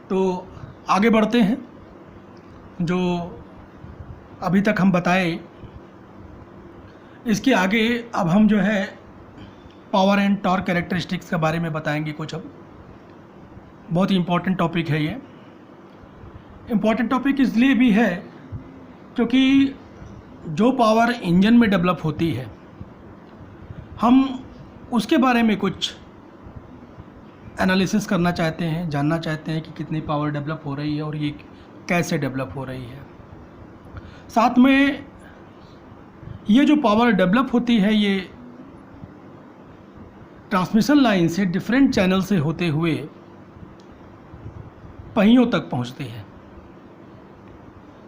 तो आगे बढ़ते हैं। जो अभी तक हम बताए, इसके आगे अब हम जो है पावर एंड टॉर्क कैरेक्टरिस्टिक्स के बारे में बताएंगे कुछ। अब बहुत ही इम्पोर्टेंट टॉपिक है ये। इम्पोर्टेंट टॉपिक इसलिए भी है क्योंकि जो पावर इंजन में डेवलप होती है, हम उसके बारे में कुछ एनालिसिस करना चाहते हैं, जानना चाहते हैं कि कितनी पावर डेवलप हो रही है और ये कैसे डेवलप हो रही है। साथ में ये जो पावर डेवलप होती है, ये ट्रांसमिशन लाइन से डिफरेंट चैनल से होते हुए पहियों तक पहुंचती है।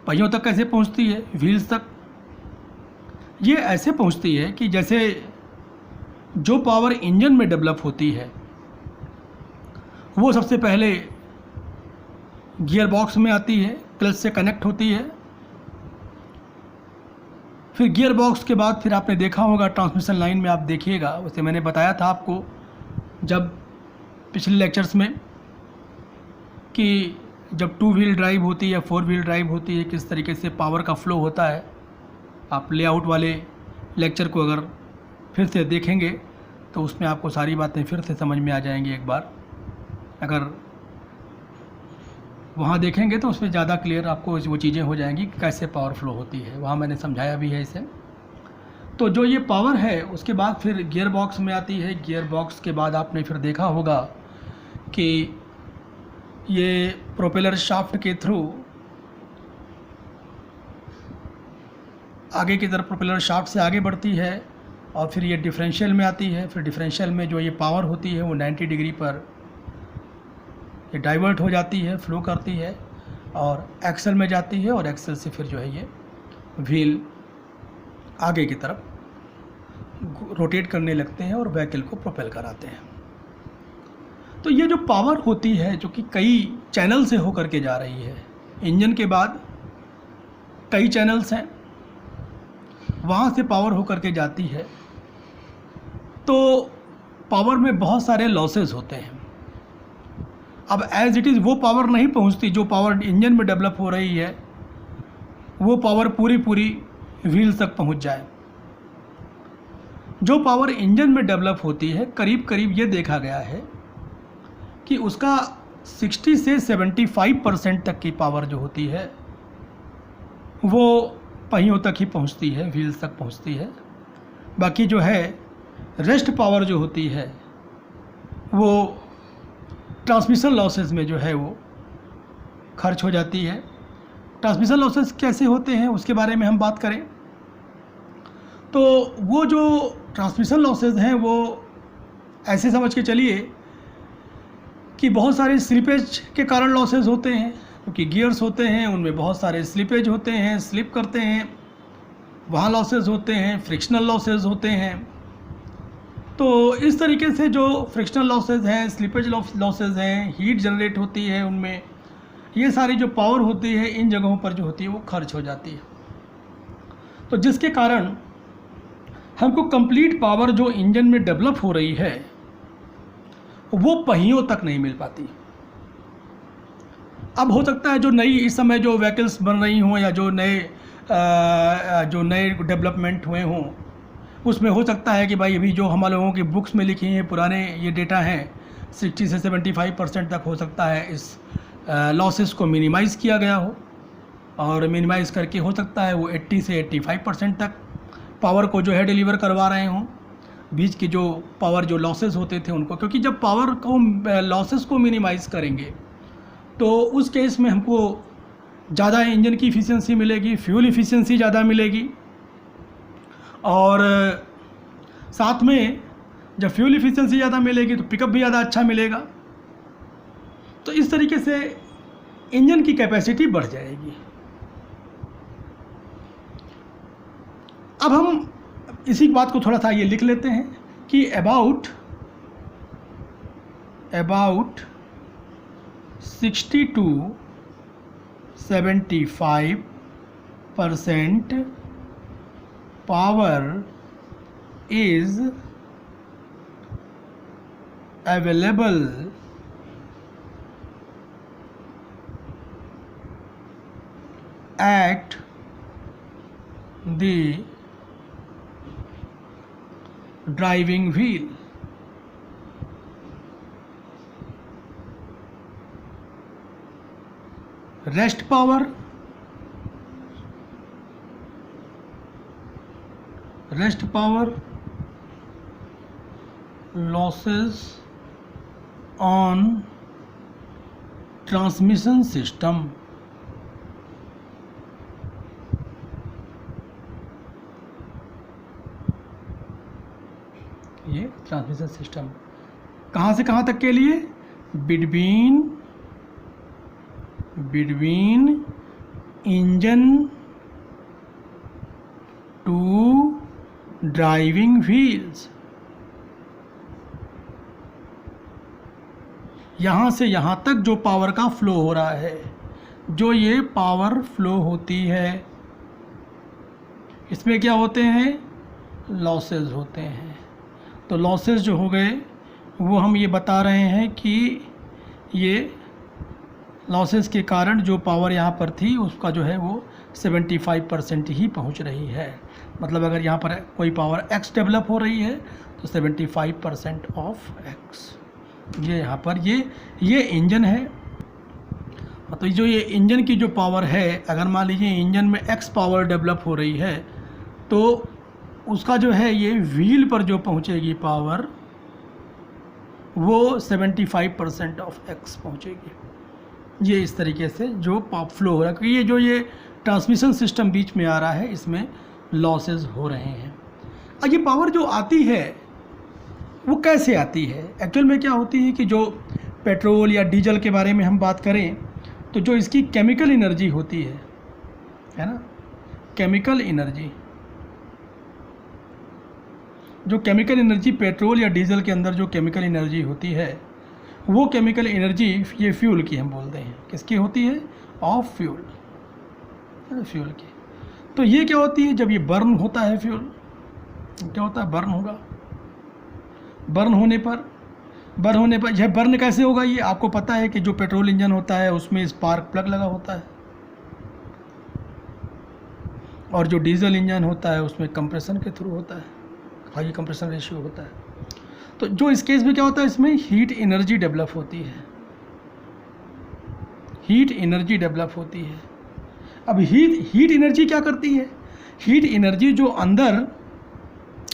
पहियों तक कैसे पहुंचती है? व्हील्स तक। ये ऐसे पहुंचती है कि जैसे जो पावर इंजन में डेवलप होती है वो सबसे पहले गियर बॉक्स में आती है, क्लच से कनेक्ट होती है। फिर गियर बॉक्स के बाद फिर आपने देखा होगा ट्रांसमिशन लाइन में, आप देखिएगा, वैसे मैंने बताया था आपको जब पिछले लेक्चर्स में कि जब 2 व्हील ड्राइव होती है, 4 व्हील ड्राइव होती है, किस तरीके से पावर का फ्लो होता है। आप लेआउट वाले लेक्चर को अगर फिर से देखेंगे तो उसमें आपको सारी बातें फिर से समझ में आ जाएंगी एक बार। अगर वहाँ देखेंगे तो उसमें ज़्यादा क्लियर आपको वो चीज़ें हो जाएंगी कि कैसे पावर फ्लो होती है, वहाँ मैंने समझाया भी है इसे। तो जो ये पावर है उसके बाद फिर गियर बॉक्स में आती है। गियर बॉक्स के बाद आपने फिर देखा होगा कि ये प्रोपेलर शाफ्ट के थ्रू आगे की तरफ प्रोपेलर शाफ्ट से आगे बढ़ती है और फिर ये डिफरेंशियल में आती है। फिर डिफरेंशियल में जो ये पावर होती है वो 90 डिग्री पर ये डाइवर्ट हो जाती है, फ्लो करती है और एक्सल में जाती है और एक्सल से फिर जो है ये व्हील आगे की तरफ रोटेट करने लगते हैं और व्हीकल को प्रोपेल कराते हैं। तो ये जो पावर होती है जो कि कई चैनल से होकर के जा रही है, इंजन के बाद कई चैनल्स हैं, वहाँ से पावर होकर के जाती है। तो पावर में बहुत सारे लॉसेस होते हैं। अब एज इट इज़ वो पावर नहीं पहुंचती जो पावर इंजन में डेवलप हो रही है, वो पावर पूरी व्हील्स तक पहुंच जाए। जो पावर इंजन में डेवलप होती है करीब करीब ये देखा गया है कि उसका 60 से 75% तक की पावर जो होती है वो पहियों तक ही पहुंचती है, व्हील्स तक पहुंचती है। बाकी जो है रेस्ट पावर जो होती है वो ट्रांसमिशन लॉसेस में जो है वो खर्च हो जाती है। ट्रांसमिशन लॉसेस कैसे होते हैं उसके बारे में हम बात करें तो वो जो ट्रांसमिशन लॉसेस हैं वो ऐसे समझ के चलिए कि बहुत सारे स्लिपेज के कारण लॉसेस होते हैं, क्योंकि गियर्स होते हैं उनमें बहुत सारे स्लिपेज होते हैं, स्लिप करते हैं, वहाँ लॉसेस होते हैं, फ्रिक्शनल लॉसेस होते हैं। तो इस तरीके से जो फ्रिक्शनल लॉसेस हैं, स्लिपेज लॉसेस हैं, हीट जनरेट होती है उनमें, ये सारी जो पावर होती है इन जगहों पर जो होती है वो खर्च हो जाती है। तो जिसके कारण हमको कंप्लीट पावर जो इंजन में डेवलप हो रही है वो पहियों तक नहीं मिल पाती। अब हो सकता है जो नई इस समय जो व्हीकल्स बन रही हों या जो नए डेवलपमेंट हुए हों उसमें हो सकता है कि भाई अभी जो हम लोगों की बुक्स में लिखी हैं पुराने ये डेटा हैं 60 से 75% तक हो सकता है इस लॉसेस को मिनिमाइज़ किया गया हो, और मिनिमाइज़ करके हो सकता है वो 80 से 85% तक पावर को जो है डिलीवर करवा रहे हों। बीच की जो पावर जो लॉसेस होते थे उनको, क्योंकि जब पावर को लॉसेस को मिनिमाइज़ करेंगे तो उस केस में हमको ज़्यादा इंजन की इफ़िशियंसी मिलेगी, फ्यूल इफ़िशियंसी ज़्यादा मिलेगी, और साथ में जब फ्यूल इफ़िशियंसी ज़्यादा मिलेगी तो पिकअप भी ज़्यादा अच्छा मिलेगा। तो इस तरीके से इंजन की कैपेसिटी बढ़ जाएगी। अब हम इसी बात को थोड़ा सा ये लिख लेते हैं कि about 60 to 75% power is available at the driving wheel. Rest power losses on transmission system. ये ट्रांसमिशन सिस्टम कहाँ से कहाँ तक के लिए? Between engine to driving wheels. यहाँ से यहाँ तक जो पावर का फ्लो हो रहा है, जो ये पावर फ्लो होती है, इसमें क्या होते हैं? लॉसेस होते हैं। तो लॉसेस जो हो गए वो हम ये बता रहे हैं कि ये लॉसेस के कारण जो पावर यहाँ पर थी उसका जो है वो 75% ही पहुँच रही है। मतलब अगर यहाँ पर कोई पावर x डेवलप हो रही है तो 75% ऑफ x। ये यहाँ पर ये इंजन है। तो जो ये इंजन की जो पावर है, अगर मान लीजिए इंजन में x पावर डेवलप हो रही है तो उसका जो है ये व्हील पर जो पहुँचेगी पावर वो 75% ऑफ x पहुँचेगी। ये इस तरीके से जो फ्लो हो रहा है, क्योंकि ये ट्रांसमिशन सिस्टम बीच में आ रहा है, इसमें लॉसेस हो रहे हैं। अब ये पावर जो आती है वो कैसे आती है? एक्चुअल में क्या होती है कि जो पेट्रोल या डीजल के बारे में हम बात करें तो जो इसकी केमिकल एनर्जी होती है ना, केमिकल एनर्जी, जो केमिकल एनर्जी पेट्रोल या डीजल के अंदर जो केमिकल एनर्जी होती है, वो केमिकल एनर्जी ये फ्यूल की हम बोलते हैं। किसकी होती है? ऑफ फ्यूल की। तो ये क्या होती है? जब ये बर्न होता है फ्यूल, क्या होता है? बर्न होगा। बर्न होने पर यह बर्न कैसे होगा? ये आपको पता है कि जो पेट्रोल इंजन होता है उसमें स्पार्क प्लग लगा होता है, और जो डीजल इंजन होता है उसमें कंप्रेशन के थ्रू होता है, हाई कंप्रेशन रेशियो होता है। तो जो इस केस में क्या होता है, इसमें हीट एनर्जी डेवलप होती है। अब हीट एनर्जी क्या करती है? हीट एनर्जी जो अंदर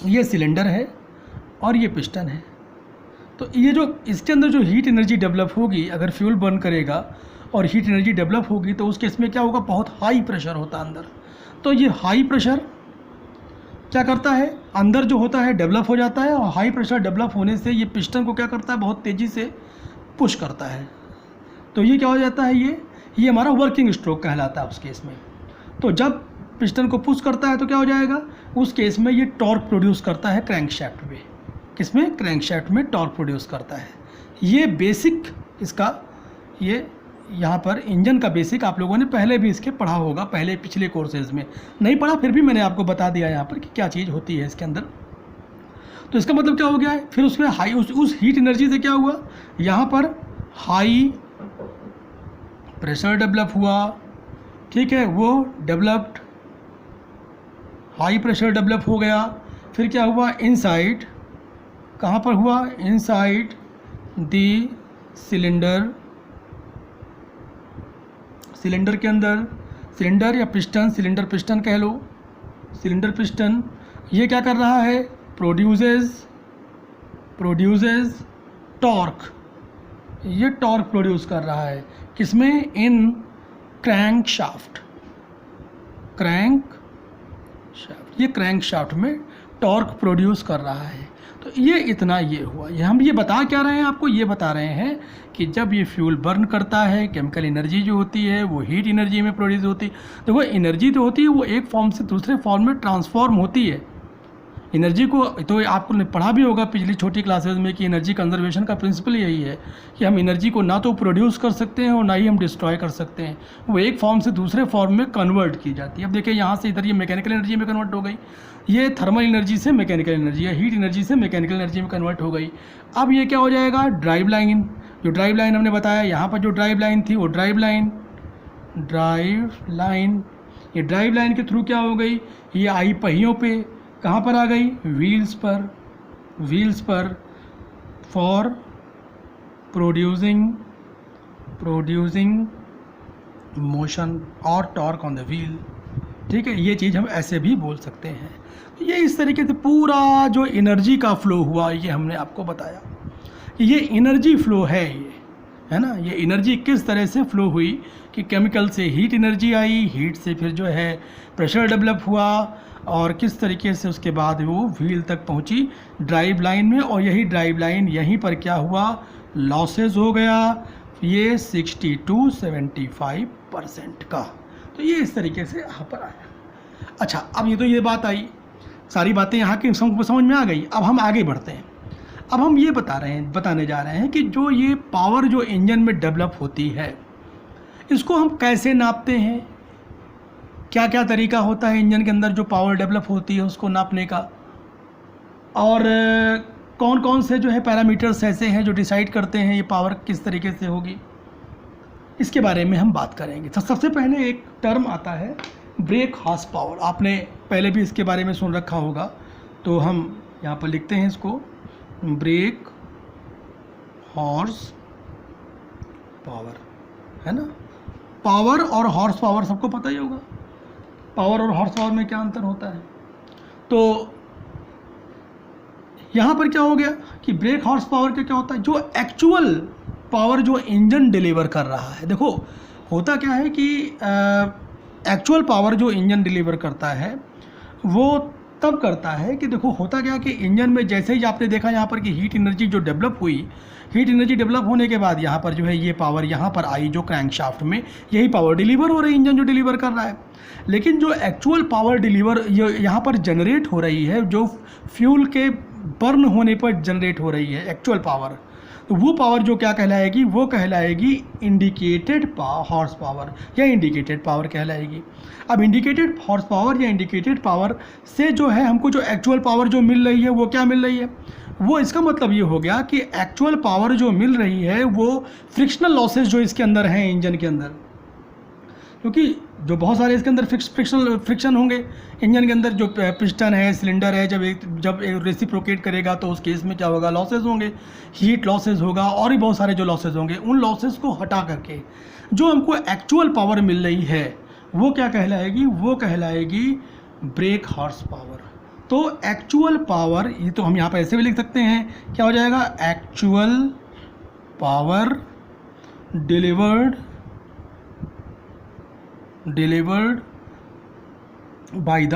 ये सिलेंडर है और ये पिस्टन है, तो ये जो इसके अंदर जो हीट एनर्जी डेवलप होगी, अगर फ्यूल बर्न करेगा और हीट एनर्जी डेवलप होगी तो उस केस में क्या होगा? बहुत हाई प्रेशर होता है अंदर। तो ये हाई प्रेशर क्या करता है? अंदर जो होता है डेवलप हो जाता है, और हाई प्रेशर डेवलप होने से ये पिस्टन को क्या करता है? बहुत तेज़ी से पुश करता है। तो ये क्या हो जाता है? ये हमारा वर्किंग स्ट्रोक कहलाता है उस केस में। तो जब पिस्टन को पुश करता है तो क्या हो जाएगा? उस केस में ये टॉर्क प्रोड्यूस करता है क्रैंकशैफ्ट में। किसमें? क्रैंकशैफ्ट में टॉर्क प्रोड्यूस करता है। ये बेसिक इसका, ये यहाँ पर इंजन का बेसिक आप लोगों ने पहले भी इसके पढ़ा होगा, पिछले कोर्सेज में। नहीं पढ़ा फिर भी मैंने आपको बता दिया यहाँ पर कि क्या चीज़ होती है इसके अंदर। तो इसका मतलब क्या हो गया है? फिर उसमें हाई उस हीट एनर्जी से क्या हुआ? यहाँ पर हाई प्रेशर डेवलप हुआ, ठीक है, वो डेवलप्ड, हाई प्रेशर डेवलप हो गया। फिर क्या हुआ? इनसाइड, कहाँ पर हुआ? इनसाइड द सिलेंडर के अंदर, सिलेंडर या पिस्टन, सिलेंडर पिस्टन कह लो, सिलेंडर पिस्टन ये क्या कर रहा है? प्रोड्यूसेस टॉर्क, ये टॉर्क प्रोड्यूस कर रहा है। किसमें? इन क्रैंक शाफ्ट, ये क्रैंक शाफ्ट में टॉर्क प्रोड्यूस कर रहा है। तो ये इतना ये हुआ। ये हम ये बता क्या रहे हैं आपको? ये बता रहे हैं कि जब ये फ्यूल बर्न करता है, केमिकल एनर्जी जो होती है वो हीट एनर्जी में प्रोड्यूस होती है। तो वो एनर्जी तो होती है, वो एक फॉर्म से दूसरे फॉर्म में ट्रांसफॉर्म होती है। एनर्जी को तो आपने पढ़ा भी होगा पिछली छोटी क्लासेस में कि एनर्जी कंजर्वेशन का प्रिंसिपल यही है कि हम एनर्जी को ना तो प्रोड्यूस कर सकते हैं और ना ही हम डिस्ट्रॉय कर सकते हैं, वो एक फॉर्म से दूसरे फॉर्म में कन्वर्ट की जाती है। अब देखिए यहाँ से इधर ये मैकेनिकल एनर्जी में कन्वर्ट हो गई, ये थर्मल एनर्जी से मैकेनिकल एनर्जी या हीट एनर्जी से मैकेनिकल एनर्जी में कन्वर्ट हो गई। अब ये क्या हो जाएगा? ड्राइव लाइन, जो ड्राइव लाइन हमने बताया यहाँ पर जो ड्राइव लाइन थी वो ड्राइव लाइन ये ड्राइव लाइन के थ्रू क्या हो गई, ये आई पहियों पे, कहाँ पर आ गई, व्हील्स पर फॉर प्रोड्यूसिंग मोशन और टॉर्क ऑन द व्हील। ठीक है, ये चीज़ हम ऐसे भी बोल सकते हैं। ये इस तरीके से पूरा जो एनर्जी का फ्लो हुआ ये हमने आपको बताया कि ये एनर्जी फ्लो है ना। ये एनर्जी किस तरह से फ्लो हुई कि केमिकल से हीट एनर्जी आई, हीट से फिर जो है प्रेशर डेवलप हुआ और किस तरीके से उसके बाद वो व्हील तक पहुंची ड्राइव लाइन में, और यही ड्राइव लाइन यहीं पर क्या हुआ, लॉसेस हो गया ये 60-75% का। तो ये इस तरीके से यहाँ पर आया। अच्छा, अब ये तो ये बात आई, सारी बातें यहाँ की समझ में आ गई। अब हम आगे बढ़ते हैं। अब हम ये बताने जा रहे हैं कि जो ये पावर जो इंजन में डेवलप होती है इसको हम कैसे नापते हैं, क्या क्या तरीका होता है इंजन के अंदर जो पावर डेवलप होती है उसको नापने का, और कौन कौन से जो है पैरामीटर्स ऐसे हैं जो डिसाइड करते हैं ये पावर किस तरीके से होगी, इसके बारे में हम बात करेंगे। तो सबसे पहले एक टर्म आता है ब्रेक हॉर्स पावर। आपने पहले भी इसके बारे में सुन रखा होगा, तो हम यहाँ पर लिखते हैं इसको ब्रेक हॉर्स पावर, है ना। पावर और हॉर्स पावर सबको पता ही होगा, पावर और हॉर्स पावर में क्या अंतर होता है। तो यहाँ पर क्या हो गया कि ब्रेक हॉर्स पावर का क्या होता है, जो एक्चुअल पावर जो इंजन डिलीवर कर रहा है। देखो होता क्या है कि एक्चुअल पावर जो इंजन डिलीवर करता है वो तब करता है कि देखो होता क्या कि इंजन में जैसे ही आपने देखा यहाँ पर कि हीट एनर्जी जो डेवलप हुई, हीट एनर्जी डेवलप होने के बाद यहाँ पर जो है ये पावर यहाँ पर आई जो क्रैंकशाफ्ट में, यही पावर डिलीवर हो रही है, इंजन जो डिलीवर कर रहा है। लेकिन जो एक्चुअल पावर डिलीवर यहाँ पर जनरेट हो रही है, जो फ्यूल के बर्न होने पर जनरेट हो रही है एक्चुअल पावर, तो वो पावर जो क्या कहलाएगी, वो कहलाएगी इंडिकेटेड हॉर्स पावर या इंडिकेटेड पावर कहलाएगी। अब इंडिकेटेड हॉर्स पावर या इंडिकेटेड पावर से जो है हमको जो एक्चुअल पावर जो मिल रही है वो क्या मिल रही है, वो इसका मतलब ये हो गया कि एक्चुअल पावर जो मिल रही है वो फ्रिक्शनल लॉसेस जो इसके अंदर हैं इंजन के अंदर, क्योंकि जो बहुत सारे इसके अंदर फ्रिक्शन होंगे इंजन के अंदर, जो पिस्टन है, सिलेंडर है, जब रेसिप्रोकेट करेगा तो उस केस में क्या होगा, लॉसेस होंगे, हीट लॉसेस होगा और भी बहुत सारे जो लॉसेस होंगे। उन लॉसेस को हटा करके जो हमको एक्चुअल पावर मिल रही है वो क्या कहलाएगी, वो कहलाएगी ब्रेक हॉर्स पावर। तो एक्चुअल पावर, ये तो हम यहाँ पर ऐसे भी लिख सकते हैं, क्या हो जाएगा, actual power delivered by the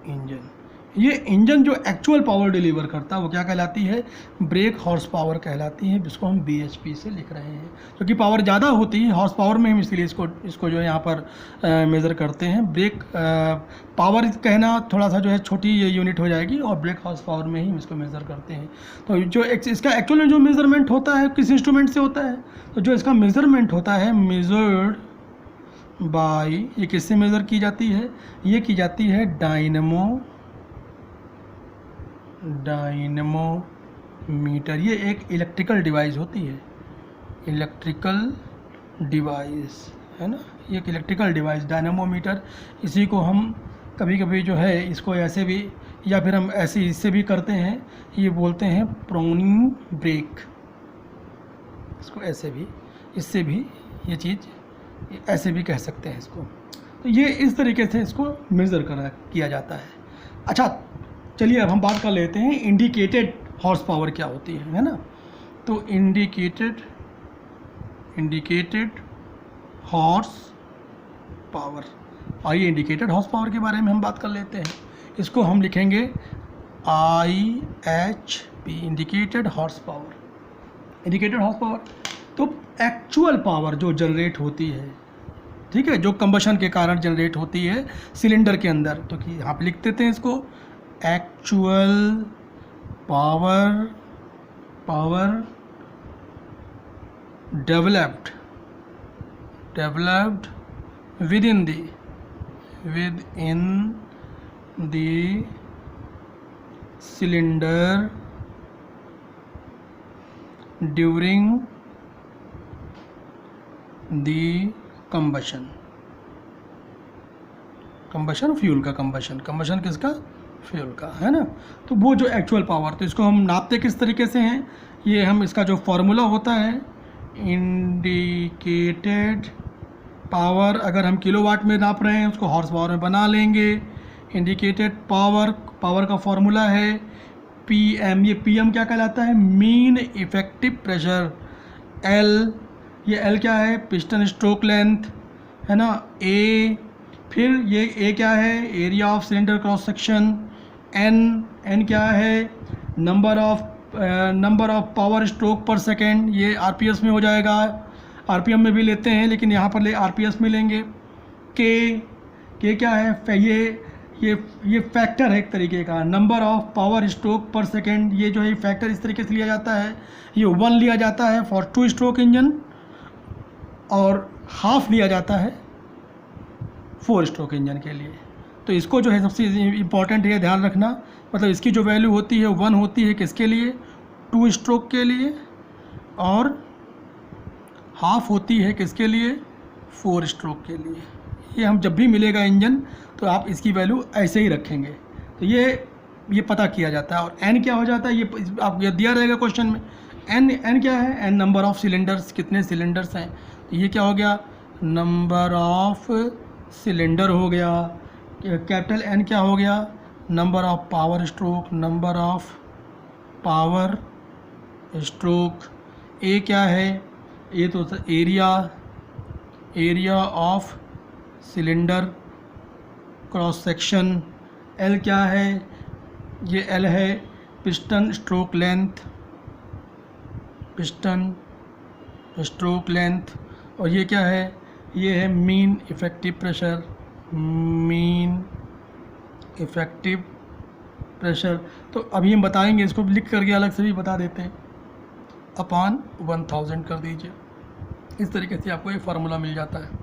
engine. ये इंजन जो एक्चुअल पावर डिलीवर करता है वो क्या कहलाती है, ब्रेक हॉर्स पावर कहलाती है, जिसको हम BHP से लिख रहे हैं, क्योंकि पावर ज़्यादा होती है हॉर्स पावर में, हम इसलिए इसको जो है यहाँ पर मेज़र करते हैं। ब्रेक पावर कहना थोड़ा सा जो है छोटी यूनिट हो जाएगी, और ब्रेक हॉर्स पावर में ही हम इसको मेज़र करते हैं। तो जो इसका एक्चुअल में जो मेज़रमेंट होता है किस इंस्ट्रूमेंट से होता है, तो जो इसका मेज़रमेंट होता है मेजर्ड बाय, ये किससे मेज़र की जाती है, ये की जाती है डायनेमोमीटर। ये एक इलेक्ट्रिकल डिवाइस होती है, इलेक्ट्रिकल डिवाइस है ना, ये एक इलेक्ट्रिकल डिवाइस डायनेमोमीटर। इसी को हम कभी कभी जो है इसको ऐसे भी, या फिर हम ऐसे इससे भी करते हैं, ये बोलते हैं प्रोनिंग ब्रेक, इसको ऐसे भी, इससे भी ये चीज़ ऐसे भी कह सकते हैं इसको। तो ये इस तरीके से इसको मेज़र किया जाता है। अच्छा चलिए अब हम बात कर लेते हैं इंडिकेटेड हॉर्स पावर क्या होती है ना। तो इंडिकेटेड हॉर्स पावर, आइए इंडिकेटेड हॉर्स पावर के बारे में हम बात कर लेते हैं। इसको हम लिखेंगे IHP, indicated horse power. Indicated horse power तो एक्चुअल पावर जो जनरेट होती है, ठीक है, जो कंबशन के कारण जनरेट होती है सिलेंडर के अंदर, तो कि यहाँ पे लिख देते हैं इसको actual power developed with in the cylinder during the combustion, combustion fuel का, कंबशन किसका, फ्यूल का, है ना। तो वो जो एक्चुअल पावर, तो इसको हम नापते किस तरीके से हैं, ये हम इसका जो फॉर्मूला होता है इंडिकेटेड पावर, अगर हम किलोवाट में नाप रहे हैं उसको हॉर्स पावर में बना लेंगे। इंडिकेटेड पावर, पावर का फॉर्मूला है पीएम, ये पीएम क्या कहलाता है, मीन इफेक्टिव प्रेशर। एल, ये एल क्या है, पिस्टन स्ट्रोक लेंथ, है ना। ए, फिर ये ए क्या है, area of cylinder cross section. N, N क्या है, number of power stroke per second, ये आरपीएस में हो जाएगा, आरपीएम में भी लेते हैं लेकिन यहाँ पर आरपीएस में लेंगे। के क्या है, ये फैक्टर है एक तरीके का, number of power stroke per second, ये जो है फैक्टर इस तरीके से लिया जाता है। ये 1 लिया जाता है फॉर 2 स्ट्रोक इंजन और हाफ लिया जाता है 4 स्ट्रोक इंजन के लिए। तो इसको जो है सबसे इम्पॉर्टेंट है ध्यान रखना, मतलब इसकी जो वैल्यू होती है 1 होती है किसके लिए, 2 स्ट्रोक के लिए, और हाफ होती है किसके लिए, 4 स्ट्रोक के लिए। ये हम जब भी मिलेगा इंजन तो आप इसकी वैल्यू ऐसे ही रखेंगे, तो ये पता किया जाता है। और एन क्या हो जाता है, ये आप ये दिया रहेगा क्वेश्चन में। एन क्या है, एन नंबर ऑफ सिलेंडर्स, कितने सिलेंडर्स हैं, तो ये क्या हो गया, नंबर ऑफ सिलेंडर हो गया। कैपिटल एन क्या हो गया, number of power stroke, number of power stroke. A क्या है, ये तो area of cylinder cross section. L क्या है, ये एल है piston stroke length, piston stroke length. और ये क्या है, ये है mean effective pressure, mean effective pressure. तो अभी हम बताएंगे, इसको लिख करके अलग से भी बता देते हैं, अपॉन 1000 कर दीजिए। इस तरीके से आपको ये फार्मूला मिल जाता है।